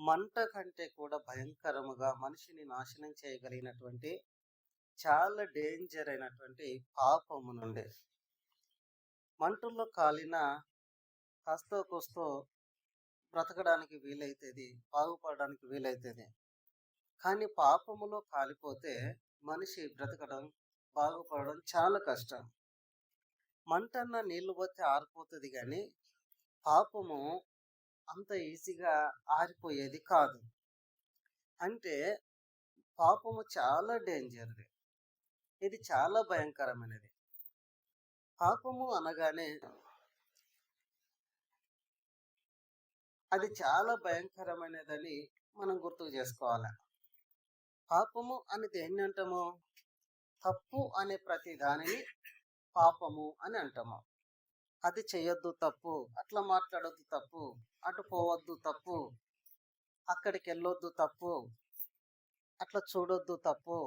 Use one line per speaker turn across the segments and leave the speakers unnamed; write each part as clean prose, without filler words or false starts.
మంట కంటే కూడా భయంకరముగా మనిషిని నాశనం చేయగలిగినటువంటి చాలా డేంజర్ అయినటువంటి పాపము నుండి మంటల్లో కాలిన కాస్తో కూస్తో బ్రతకడానికి వీలైతేది, బాగుపడడానికి వీలైతేది. కానీ పాపములో కాలిపోతే మనిషి బ్రతకడం, బాగుపడడం చాలా కష్టం. మంటన్న నీళ్లు పోతే ఆరిపోతుంది కానీ పాపము అంత ఈజీగా ఆరిపోయేది కాదు. అంటే పాపము చాలా డేంజర్ది. ఇది చాలా భయంకరమైనది. పాపము అనగానే అది చాలా భయంకరమైనదని మనం గుర్తు చేసుకోవాలి. పాపము అని దేన్ని అంటాము? తప్పు అనే ప్రతి దానిని పాపము అని అంటాము. అది చేయొద్దు తప్పు, అట్లా మాట్లాడొద్దు తప్పు, అటు పోవద్దు తప్పు, అక్కడికి వెళ్ళొద్దు తప్పు, అట్లా చూడొద్దు తప్పు,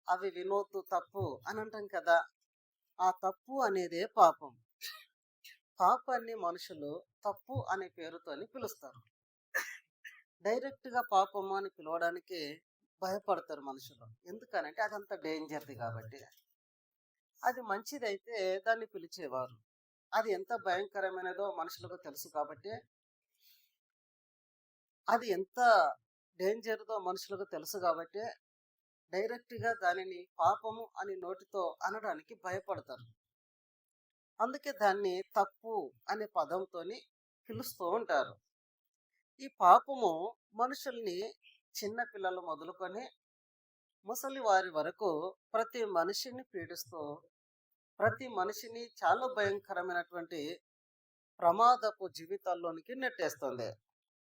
అవి వినొద్దు తప్పు అని అంటాం కదా. ఆ తప్పు అనేదే పాపం. పాపాన్ని మనుషులు తప్పు అనే పేరుతోని పిలుస్తారు. డైరెక్ట్గా పాపము అని పిలవడానికి భయపడతారు మనుషులు. ఎందుకనంటే అదంత డేంజర్ది కాబట్టి. అది మంచిదైతే దాన్ని పిలిచేవారు. అది ఎంత భయంకరమైనదో మనుషులకు తెలుసు కాబట్టి, అది ఎంత డేంజర్దో మనుషులకు తెలుసు కాబట్టి డైరెక్ట్గా దానిని పాపము అని నోటితో అనడానికి భయపడతారు. అందుకే దాన్ని తప్పు అనే పదంతోని పిలుస్తూ ఉంటారు. ఈ పాపము మనుషుల్ని చిన్న పిల్లలు మొదలుకొని ముసలి వారి వరకు ప్రతి మనిషిని పీడిస్తూ, ప్రతి మనిషిని చాలా భయంకరమైనటువంటి ప్రమాదపు జీవితాల్లోనికి నెట్టేస్తుంది.